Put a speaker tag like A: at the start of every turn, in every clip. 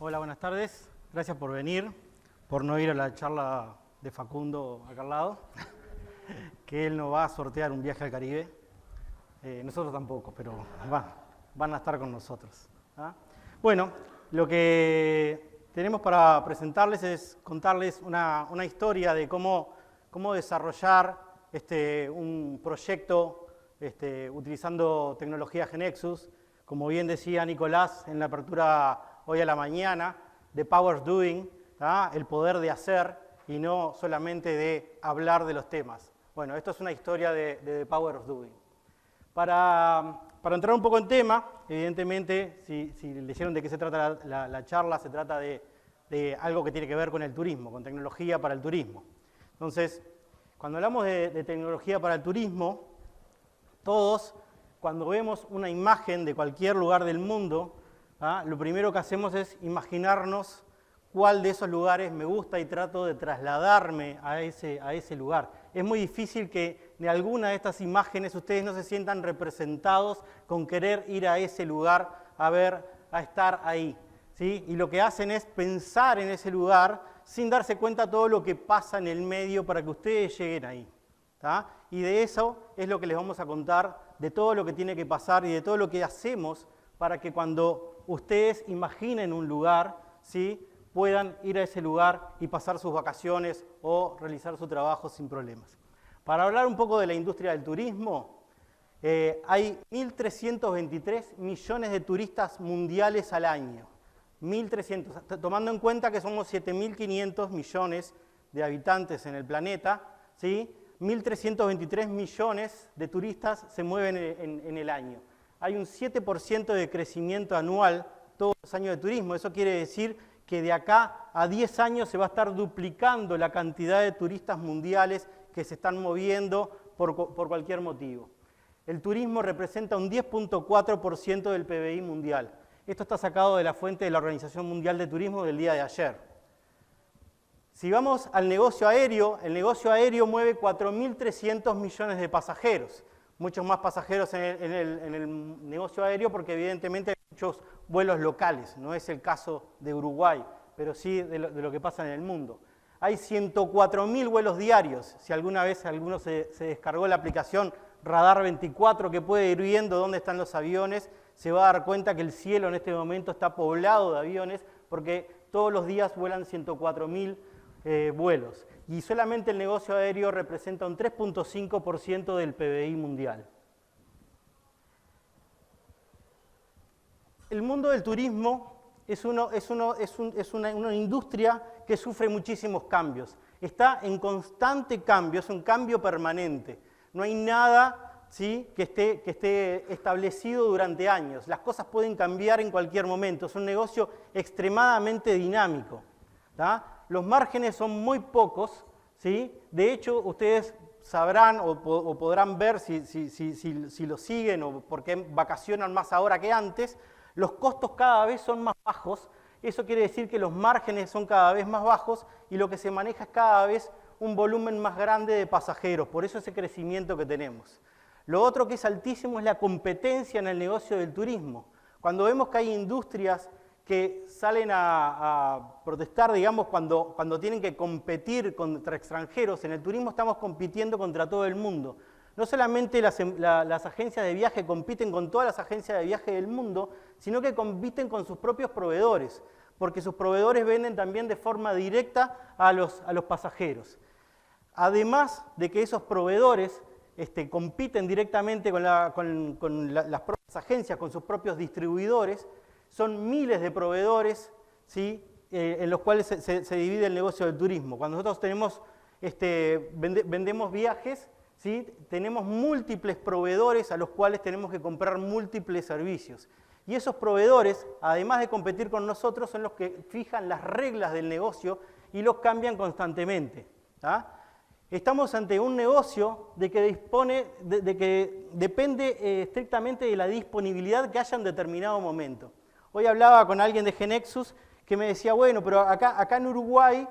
A: Hola, buenas tardes. Gracias por venir, por no ir a la charla de Facundo acá al lado, que él nos va a sortear un viaje al Caribe. Nosotros tampoco, pero van a estar con nosotros. ¿Ah? Bueno, lo que tenemos para presentarles es contarles una historia de cómo desarrollar un proyecto utilizando tecnología GeneXus. Como bien decía Nicolás en la apertura hoy a la mañana, de Power of Doing, el poder de hacer y no solamente de hablar de los temas. Bueno, esto es una historia de Power of Doing. Para entrar un poco en tema, evidentemente, si leyeron de qué se trata la charla, se trata de algo que tiene que ver con el turismo, con tecnología para el turismo. Entonces, cuando hablamos de tecnología para el turismo, todos, cuando vemos una imagen de cualquier lugar del mundo, lo primero que hacemos es imaginarnos cuál de esos lugares me gusta y trato de trasladarme a ese lugar. Es muy difícil que de alguna de estas imágenes ustedes no se sientan representados con querer ir a ese lugar a estar ahí, ¿sí? Y lo que hacen es pensar en ese lugar sin darse cuenta de todo lo que pasa en el medio para que ustedes lleguen ahí. ¿Tá? Y de eso es lo que les vamos a contar, de todo lo que tiene que pasar y de todo lo que hacemos para que cuando ustedes imaginen un lugar, ¿sí?, puedan ir a ese lugar y pasar sus vacaciones o realizar su trabajo sin problemas. Para hablar un poco de la industria del turismo, hay 1.323 millones de turistas mundiales al año. 1.300, tomando en cuenta que somos 7.500 millones de habitantes en el planeta, ¿sí? 1.323 millones de turistas se mueven en el año. Hay un 7% de crecimiento anual todos los años de turismo. Eso quiere decir que de acá a 10 años se va a estar duplicando la cantidad de turistas mundiales que se están moviendo por cualquier motivo. El turismo representa un 10.4% del PBI mundial. Esto está sacado de la fuente de la Organización Mundial de Turismo del día de ayer. Si vamos al negocio aéreo, el negocio aéreo mueve 4.300 millones de pasajeros. Muchos más pasajeros en el negocio aéreo porque evidentemente hay muchos vuelos locales. No es el caso de Uruguay, pero sí de lo que pasa en el mundo. Hay 104.000 vuelos diarios. Si alguna vez alguno se descargó la aplicación Radar 24 que puede ir viendo dónde están los aviones, se va a dar cuenta que el cielo en este momento está poblado de aviones porque todos los días vuelan 104.000 vuelos. Y solamente el negocio aéreo representa un 3.5% del PBI mundial. El mundo del turismo es una industria que sufre muchísimos cambios. Está en constante cambio, es un cambio permanente. No hay nada, ¿sí?, que esté establecido durante años. Las cosas pueden cambiar en cualquier momento. Es un negocio extremadamente dinámico. ¿Tá? Los márgenes son muy pocos, ¿sí? De hecho, ustedes sabrán o podrán ver si lo siguen o porque vacacionan más ahora que antes, los costos cada vez son más bajos. Eso quiere decir que los márgenes son cada vez más bajos y lo que se maneja es cada vez un volumen más grande de pasajeros, por eso ese crecimiento que tenemos. Lo otro que es altísimo es la competencia en el negocio del turismo. Cuando vemos que hay industrias que salen a protestar, digamos, cuando tienen que competir contra extranjeros, en el turismo estamos compitiendo contra todo el mundo. No solamente las agencias de viaje compiten con todas las agencias de viaje del mundo, sino que compiten con sus propios proveedores, porque sus proveedores venden también de forma directa a los pasajeros. Además de que esos proveedores compiten directamente con las propias agencias, con sus propios distribuidores, son miles de proveedores, ¿sí?, en los cuales se divide el negocio del turismo. Cuando nosotros vendemos viajes, ¿sí?, tenemos múltiples proveedores a los cuales tenemos que comprar múltiples servicios. Y esos proveedores, además de competir con nosotros, son los que fijan las reglas del negocio y los cambian constantemente. ¿Tá? Estamos ante un negocio de que depende estrictamente de la disponibilidad que haya en determinado momento. Hoy hablaba con alguien de GeneXus que me decía, bueno, pero acá en Uruguay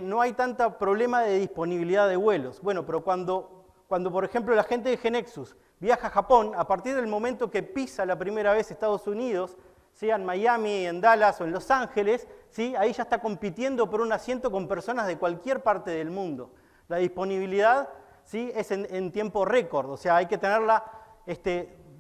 A: no hay tanto problema de disponibilidad de vuelos. Bueno, pero cuando por ejemplo la gente de GeneXus viaja a Japón, a partir del momento que pisa la primera vez Estados Unidos, sea en Miami, en Dallas o en Los Ángeles, ¿sí? Ahí ya está compitiendo por un asiento con personas de cualquier parte del mundo. La disponibilidad, ¿sí? Es en tiempo récord, o sea, hay que tenerla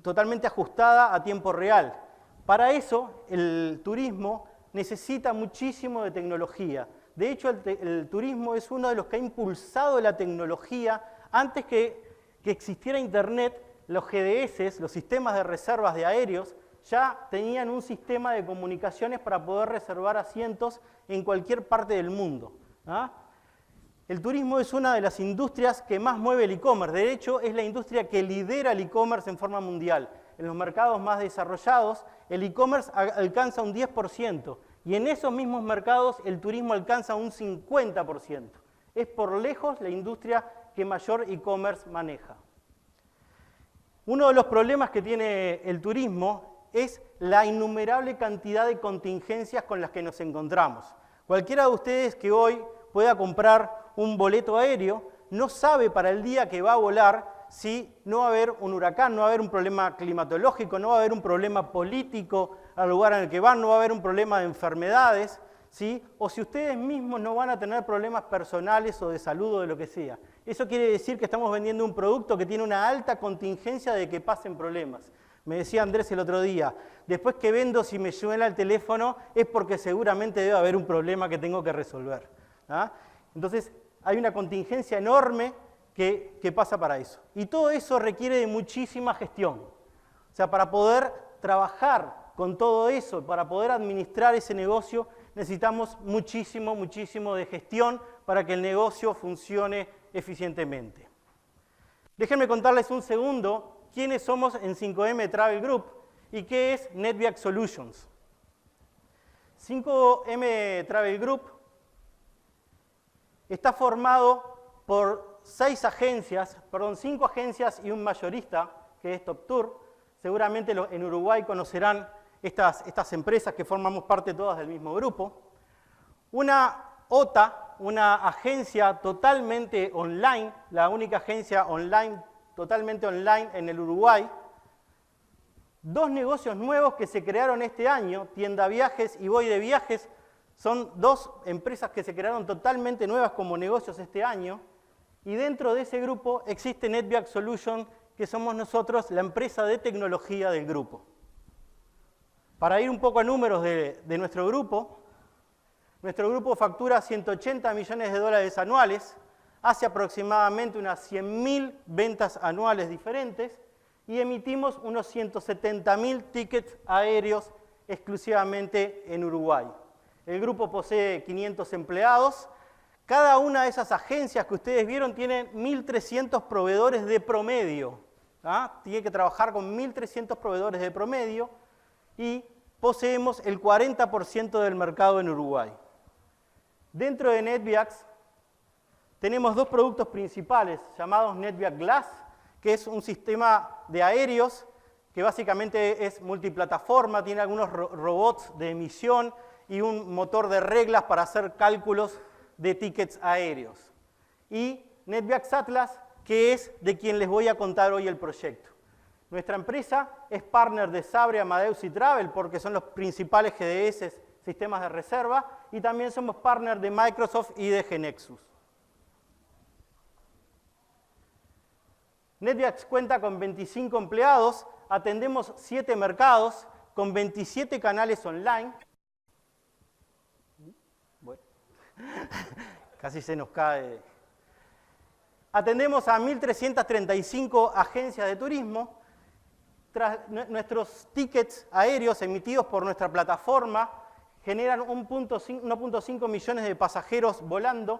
A: totalmente ajustada a tiempo real. Para eso, el turismo necesita muchísimo de tecnología. De hecho, el turismo es uno de los que ha impulsado la tecnología. Antes que existiera Internet, los GDS, los sistemas de reservas de aéreos, ya tenían un sistema de comunicaciones para poder reservar asientos en cualquier parte del mundo. ¿Ah? El turismo es una de las industrias que más mueve el e-commerce. De hecho, es la industria que lidera el e-commerce en forma mundial. En los mercados más desarrollados, el e-commerce alcanza un 10%. Y en esos mismos mercados, el turismo alcanza un 50%. Es por lejos la industria que mayor e-commerce maneja. Uno de los problemas que tiene el turismo es la innumerable cantidad de contingencias con las que nos encontramos. Cualquiera de ustedes que hoy pueda comprar un boleto aéreo no sabe para el día que va a volar si no va a haber un huracán, no va a haber un problema climatológico, no va a haber un problema político al lugar en el que van, no va a haber un problema de enfermedades, ¿sí? O si ustedes mismos no van a tener problemas personales o de salud o de lo que sea. Eso quiere decir que estamos vendiendo un producto que tiene una alta contingencia de que pasen problemas. Me decía Andrés el otro día, después que vendo si me suena el teléfono es porque seguramente debe haber un problema que tengo que resolver. ¿Ah? Entonces hay una contingencia enorme que pasa para eso. Y todo eso requiere de muchísima gestión. O sea, para poder trabajar con todo eso, para poder administrar ese negocio, necesitamos muchísimo, muchísimo de gestión para que el negocio funcione eficientemente. Déjenme contarles un segundo quiénes somos en 5M Travel Group y qué es Netviac Solutions. 5M Travel Group está formado por 5 agencias y un mayorista, que es Top Tour. Seguramente en Uruguay conocerán estas empresas que formamos parte todas del mismo grupo. Una OTA, una agencia totalmente online, la única agencia online, totalmente online en el Uruguay. 2 negocios nuevos que se crearon este año, Tienda Viajes y Voy de Viajes, son 2 empresas que se crearon totalmente nuevas como negocios este año. Y dentro de ese grupo existe Netviac Solutions, que somos nosotros la empresa de tecnología del grupo. Para ir un poco a números de nuestro grupo factura $180 millones anuales, hace aproximadamente unas 100.000 ventas anuales diferentes y emitimos unos 170.000 tickets aéreos exclusivamente en Uruguay. El grupo posee 500 empleados. Cada una de esas agencias que ustedes vieron tiene 1.300 proveedores de promedio. ¿Ah? Tiene que trabajar con 1.300 proveedores de promedio y poseemos el 40% del mercado en Uruguay. Dentro de Netviac tenemos 2 productos principales llamados Netviac Glass, que es un sistema de aéreos que básicamente es multiplataforma, tiene algunos robots de emisión y un motor de reglas para hacer cálculos de tickets aéreos. Y Netviac Atlas, que es de quien les voy a contar hoy el proyecto. Nuestra empresa es partner de Sabre, Amadeus y Travel, porque son los principales GDS, sistemas de reserva, y también somos partner de Microsoft y de GeneXus. Netviac cuenta con 25 empleados, atendemos 7 mercados, con 27 canales online. Bueno, casi se nos cae. Atendemos a 1.335 agencias de turismo. Nuestros tickets aéreos emitidos por nuestra plataforma generan 1.5 millones de pasajeros volando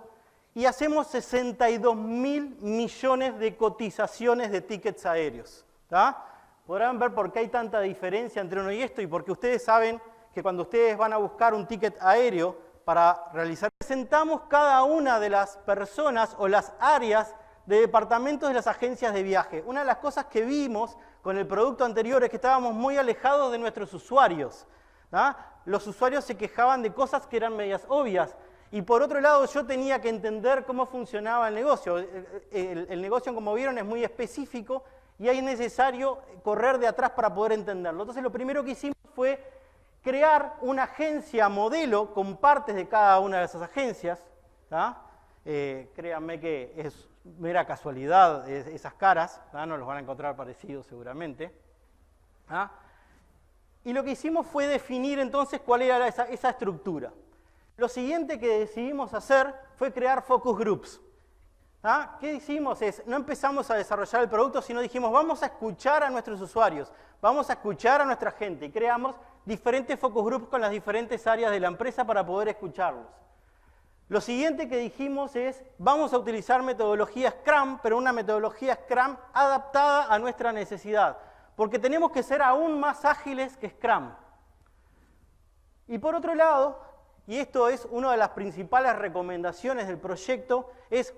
A: y hacemos 62.000 millones de cotizaciones de tickets aéreos. ¿Tá? Podrán ver por qué hay tanta diferencia entre uno y esto y porque ustedes saben que cuando ustedes van a buscar un ticket aéreo para realizar, presentamos cada una de las personas o las áreas de departamentos de las agencias de viaje. Una de las cosas que vimos con el producto anterior es que estábamos muy alejados de nuestros usuarios. ¿Ah? Los usuarios se quejaban de cosas que eran medias obvias. Y por otro lado, yo tenía que entender cómo funcionaba el negocio. El negocio, como vieron, es muy específico y es necesario correr de atrás para poder entenderlo. Entonces, lo primero que hicimos fue crear una agencia modelo con partes de cada una de esas agencias. Créanme que es mera casualidad esas caras, no los van a encontrar parecidos seguramente. Y lo que hicimos fue definir entonces cuál era esa estructura. Lo siguiente que decidimos hacer fue crear focus groups. ¿Qué hicimos? No empezamos a desarrollar el producto, sino dijimos, vamos a escuchar a nuestros usuarios, vamos a escuchar a nuestra gente, y creamos diferentes focus groups con las diferentes áreas de la empresa para poder escucharlos. Lo siguiente que dijimos es, vamos a utilizar metodología Scrum, pero una metodología Scrum adaptada a nuestra necesidad, porque tenemos que ser aún más ágiles que Scrum. Y por otro lado, y esto es una de las principales recomendaciones del proyecto,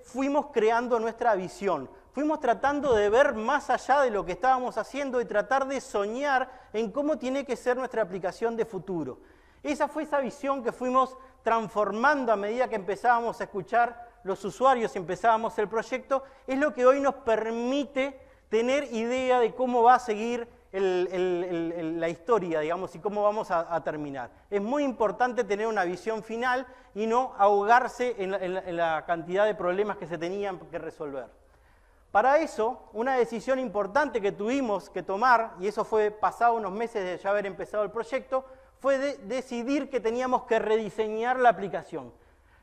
A: fuimos creando nuestra visión. Fuimos tratando de ver más allá de lo que estábamos haciendo y tratar de soñar en cómo tiene que ser nuestra aplicación de futuro. Esa fue esa visión que fuimos transformando a medida que empezábamos a escuchar los usuarios y empezábamos el proyecto, es lo que hoy nos permite tener idea de cómo va a seguir la historia, digamos, y cómo vamos a terminar. Es muy importante tener una visión final y no ahogarse en la cantidad de problemas que se tenían que resolver. Para eso, una decisión importante que tuvimos que tomar, y eso fue pasado unos meses de ya haber empezado el proyecto, fue decidir que teníamos que rediseñar la aplicación.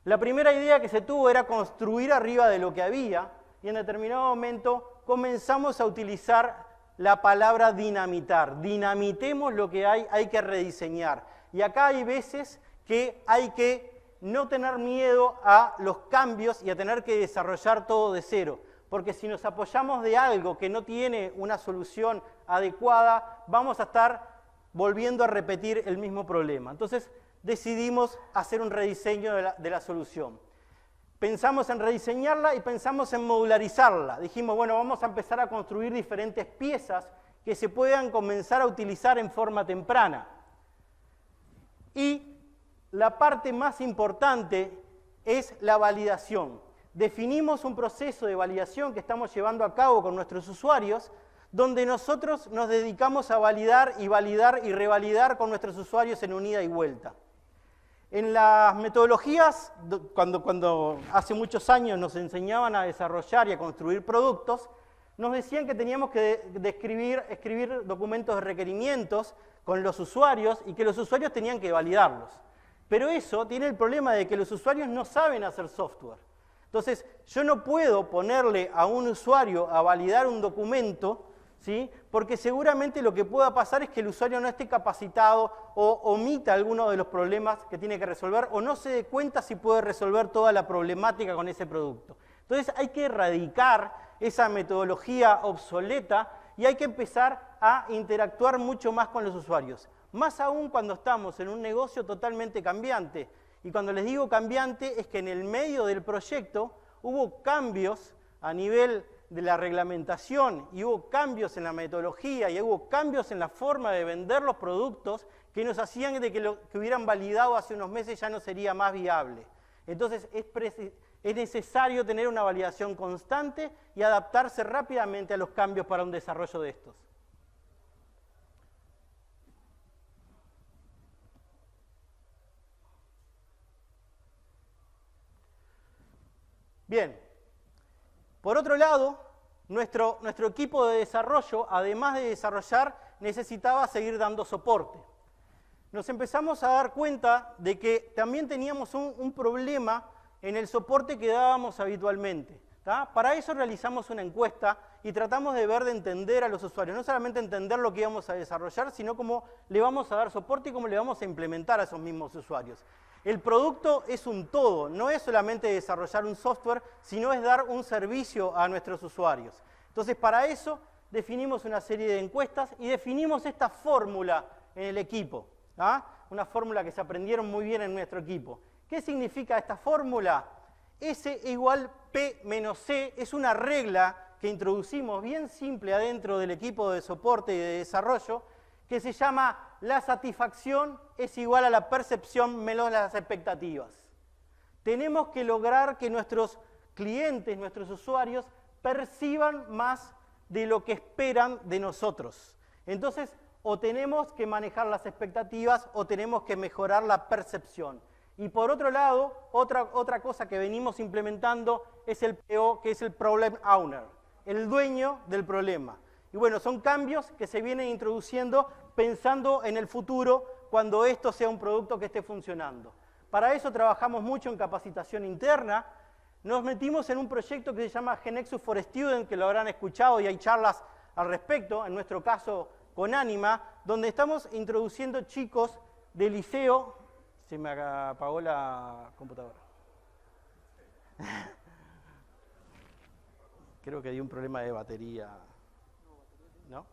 A: La primera idea que se tuvo era construir arriba de lo que había, y en determinado momento comenzamos a utilizar la palabra dinamitar. Dinamitemos lo que hay que rediseñar. Y acá hay veces que hay que no tener miedo a los cambios y a tener que desarrollar todo de cero. Porque si nos apoyamos de algo que no tiene una solución adecuada, vamos a estar volviendo a repetir el mismo problema. Entonces decidimos hacer un rediseño de la solución. Pensamos en rediseñarla y pensamos en modularizarla. Dijimos, bueno, vamos a empezar a construir diferentes piezas que se puedan comenzar a utilizar en forma temprana. Y la parte más importante es la validación. Definimos un proceso de validación que estamos llevando a cabo con nuestros usuarios, donde nosotros nos dedicamos a validar y revalidar con nuestros usuarios en un ida y vuelta. En las metodologías, cuando hace muchos años nos enseñaban a desarrollar y a construir productos, nos decían que teníamos que escribir documentos de requerimientos con los usuarios y que los usuarios tenían que validarlos. Pero eso tiene el problema de que los usuarios no saben hacer software. Entonces, yo no puedo ponerle a un usuario a validar un documento, ¿sí? Porque seguramente lo que pueda pasar es que el usuario no esté capacitado o omita alguno de los problemas que tiene que resolver o no se dé cuenta si puede resolver toda la problemática con ese producto. Entonces hay que erradicar esa metodología obsoleta y hay que empezar a interactuar mucho más con los usuarios. Más aún cuando estamos en un negocio totalmente cambiante. Y cuando les digo cambiante es que en el medio del proyecto hubo cambios a nivel de la reglamentación y hubo cambios en la metodología y hubo cambios en la forma de vender los productos que nos hacían de que lo que hubieran validado hace unos meses ya no sería más viable. Entonces es necesario tener una validación constante y adaptarse rápidamente a los cambios para un desarrollo de estos. Bien. Por otro lado, nuestro equipo de desarrollo, además de desarrollar, necesitaba seguir dando soporte. Nos empezamos a dar cuenta de que también teníamos un problema en el soporte que dábamos habitualmente. Para eso realizamos una encuesta y tratamos de entender a los usuarios, no solamente entender lo que íbamos a desarrollar, sino cómo le vamos a dar soporte y cómo le vamos a implementar a esos mismos usuarios. El producto es un todo, no es solamente desarrollar un software, sino es dar un servicio a nuestros usuarios. Entonces, para eso definimos una serie de encuestas y definimos esta fórmula en el equipo. Una fórmula que se aprendieron muy bien en nuestro equipo. ¿Qué significa esta fórmula? S igual P menos C es una regla que introducimos bien simple adentro del equipo de soporte y de desarrollo, que se llama la satisfacción es igual a la percepción menos las expectativas. Tenemos que lograr que nuestros clientes, nuestros usuarios, perciban más de lo que esperan de nosotros. Entonces, o tenemos que manejar las expectativas o tenemos que mejorar la percepción. Y por otro lado, otra cosa que venimos implementando es el PO, que es el Problem Owner, el dueño del problema. Y bueno, son cambios que se vienen introduciendo pensando en el futuro cuando esto sea un producto que esté funcionando. Para eso trabajamos mucho en capacitación interna. Nos metimos en un proyecto que se llama GeneXus for Students, que lo habrán escuchado y hay charlas al respecto, en nuestro caso con Anima, donde estamos introduciendo chicos de liceo. Se me apagó la computadora. Creo que hay un problema de batería. ¿No?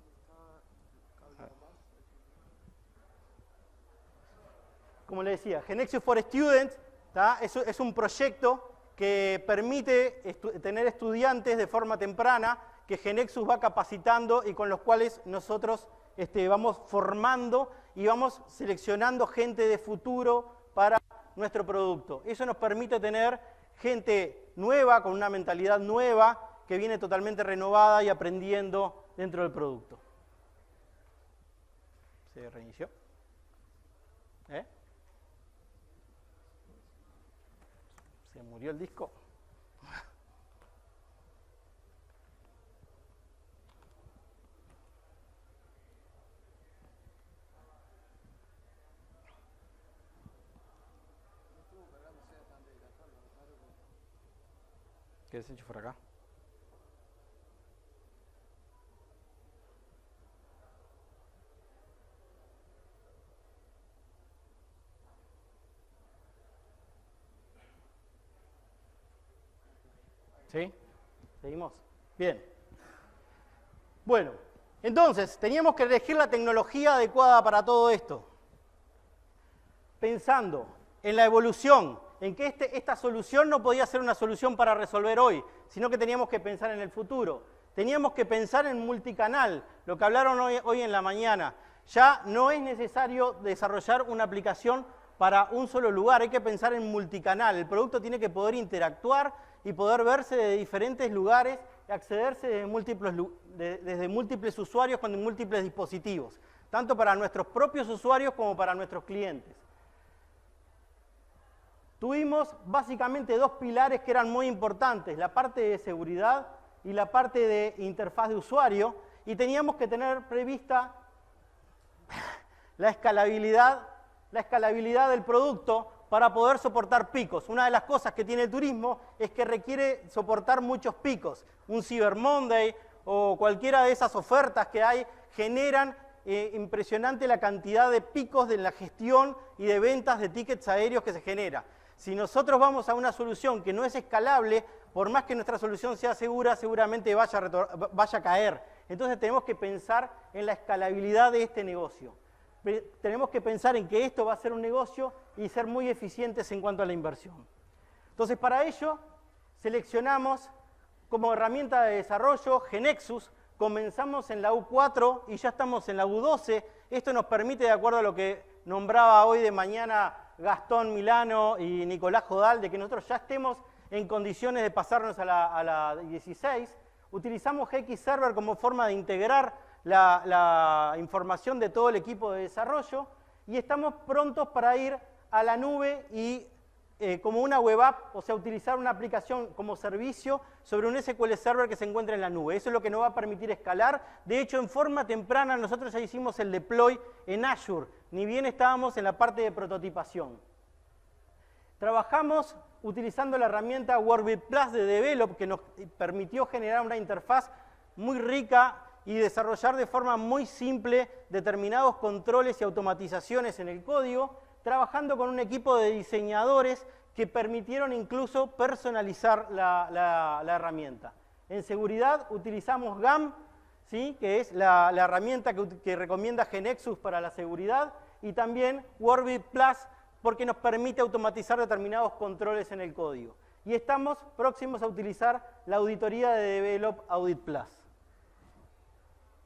A: Como le decía, GeneXus for Students es un proyecto que permite tener estudiantes de forma temprana que GeneXus va capacitando y con los cuales nosotros vamos formando y vamos seleccionando gente de futuro para nuestro producto. Eso nos permite tener gente nueva, con una mentalidad nueva, que viene totalmente renovada y aprendiendo dentro del producto. ¿Se reinició? ¿Se murió el disco? ¿Qué desenchufar acá? ¿Sí? ¿Seguimos? Bien. Bueno, entonces, teníamos que elegir la tecnología adecuada para todo esto. Pensando en la evolución, en que esta solución no podía ser una solución para resolver hoy, sino que teníamos que pensar en el futuro. Teníamos que pensar en multicanal, lo que hablaron hoy en la mañana. Ya no es necesario desarrollar una aplicación para un solo lugar, hay que pensar en multicanal. El producto tiene que poder interactuar y poder verse de diferentes lugares y accederse desde múltiples usuarios con múltiples dispositivos, tanto para nuestros propios usuarios como para nuestros clientes. Tuvimos básicamente dos pilares que eran muy importantes, la parte de seguridad y la parte de interfaz de usuario, y teníamos que tener prevista la escalabilidad del producto para poder soportar picos. Una de las cosas que tiene el turismo es que requiere soportar muchos picos. Un Cyber Monday o cualquiera de esas ofertas que hay generan impresionante la cantidad de picos de la gestión y de ventas de tickets aéreos que se genera. Si nosotros vamos a una solución que no es escalable, por más que nuestra solución sea segura, seguramente vaya a caer. Entonces tenemos que pensar en la escalabilidad de este negocio. Tenemos que pensar en que esto va a ser un negocio y ser muy eficientes en cuanto a la inversión. Entonces, para ello, seleccionamos como herramienta de desarrollo GeneXus. Comenzamos en la U4 y ya estamos en la U12. Esto nos permite, de acuerdo a lo que nombraba hoy de mañana Gastón Milano y Nicolás Jodal, de que nosotros ya estemos en condiciones de pasarnos a la 16. Utilizamos GX Server como forma de integrar la información de todo el equipo de desarrollo y estamos prontos para ir a la nube y como una web app, o sea, utilizar una aplicación como servicio sobre un SQL Server que se encuentra en la nube. Eso es lo que nos va a permitir escalar. De hecho, en forma temprana nosotros ya hicimos el deploy en Azure, ni bien estábamos en la parte de prototipación. Trabajamos utilizando la herramienta Workbit Plus de Develop, que nos permitió generar una interfaz muy rica y desarrollar de forma muy simple determinados controles y automatizaciones en el código, trabajando con un equipo de diseñadores que permitieron incluso personalizar la herramienta. En seguridad utilizamos GAM, ¿sí? Que es la herramienta que recomienda GeneXus para la seguridad, y también Workbit Plus porque nos permite automatizar determinados controles en el código. Y estamos próximos a utilizar la auditoría de Develop Audit Plus.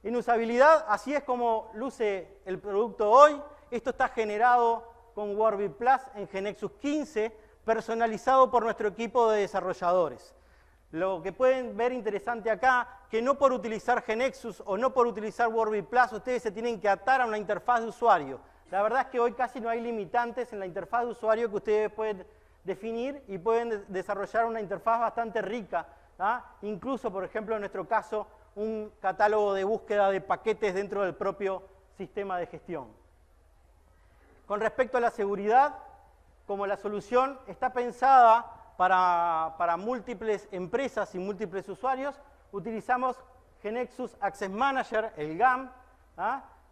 A: En usabilidad, así es como luce el producto hoy. Esto está generado con Workbit Plus en GeneXus 15, personalizado por nuestro equipo de desarrolladores. Lo que pueden ver interesante acá, que no por utilizar GeneXus o no por utilizar Wordbit Plus, ustedes se tienen que atar a una interfaz de usuario. La verdad es que hoy casi no hay limitantes en la interfaz de usuario que ustedes pueden definir y pueden desarrollar una interfaz bastante rica. Incluso, por ejemplo, en nuestro caso, un catálogo de búsqueda de paquetes dentro del propio sistema de gestión. Con respecto a la seguridad, como la solución está pensada para múltiples empresas y múltiples usuarios, utilizamos GeneXus Access Manager, el GAM,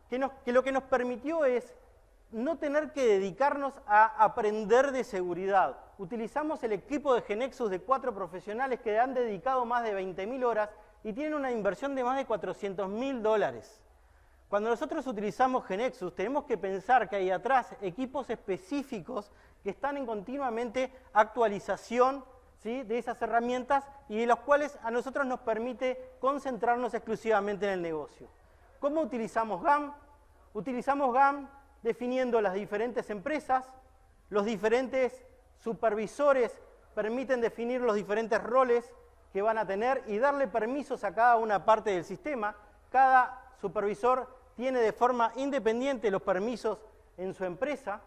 A: que lo que nos permitió es no tener que dedicarnos a aprender de seguridad. Utilizamos el equipo de GeneXus de 4 profesionales que han dedicado más de 20.000 horas y tienen una inversión de más de $400.000. Cuando nosotros utilizamos GeneXus, tenemos que pensar que hay atrás equipos específicos que están en continuamente actualización, ¿sí?, de esas herramientas y de los cuales a nosotros nos permite concentrarnos exclusivamente en el negocio. ¿Cómo utilizamos GAM? Utilizamos GAM definiendo las diferentes empresas, los diferentes supervisores permiten definir los diferentes roles que van a tener y darle permisos a cada una parte del sistema. Cada supervisor tiene de forma independiente los permisos en su empresa.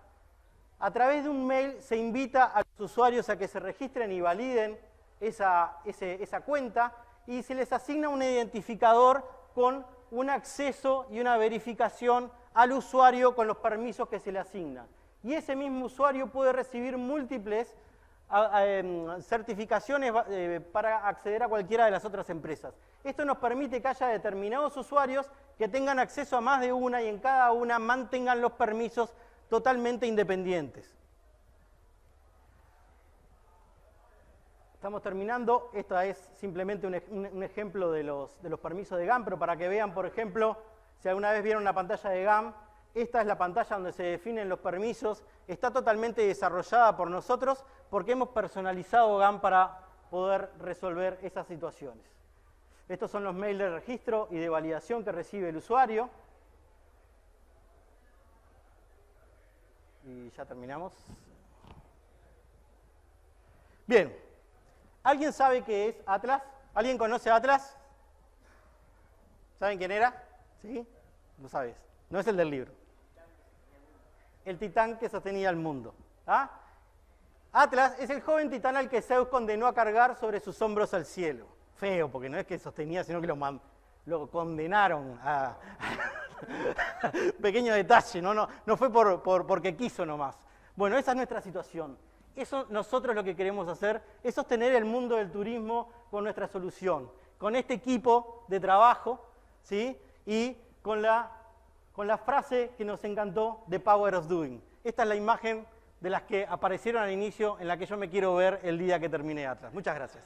A: A través de un mail se invita a los usuarios a que se registren y validen esa cuenta y se les asigna un identificador con un acceso y una verificación al usuario con los permisos que se le asignan. Y ese mismo usuario puede recibir múltiples certificaciones para acceder a cualquiera de las otras empresas. Esto nos permite que haya determinados usuarios que tengan acceso a más de una y en cada una mantengan los permisos totalmente independientes. Estamos terminando. Esto es simplemente un ejemplo de los permisos de GAM, pero para que vean, por ejemplo, si alguna vez vieron una pantalla de GAM, esta es la pantalla donde se definen los permisos. Está totalmente desarrollada por nosotros porque hemos personalizado GAM para poder resolver esas situaciones. Estos son los mails de registro y de validación que recibe el usuario. Y ya terminamos. Bien. ¿Alguien sabe qué es Atlas? ¿Alguien conoce Atlas? ¿Saben quién era? ¿Sí? Lo sabes. No es el del libro. El titán que sostenía el mundo. Atlas es el joven titán al que Zeus condenó a cargar sobre sus hombros al cielo. Feo, porque no es que sostenía, sino que lo condenaron a... Pequeño detalle, no fue porque quiso nomás. Bueno, esa es nuestra situación. Eso nosotros lo que queremos hacer es sostener el mundo del turismo con nuestra solución, con este equipo de trabajo, ¿sí?, y con la frase que nos encantó, The Power of Doing. Esta es la imagen de las que aparecieron al inicio en la que yo me quiero ver el día que termine Atlas. Muchas gracias.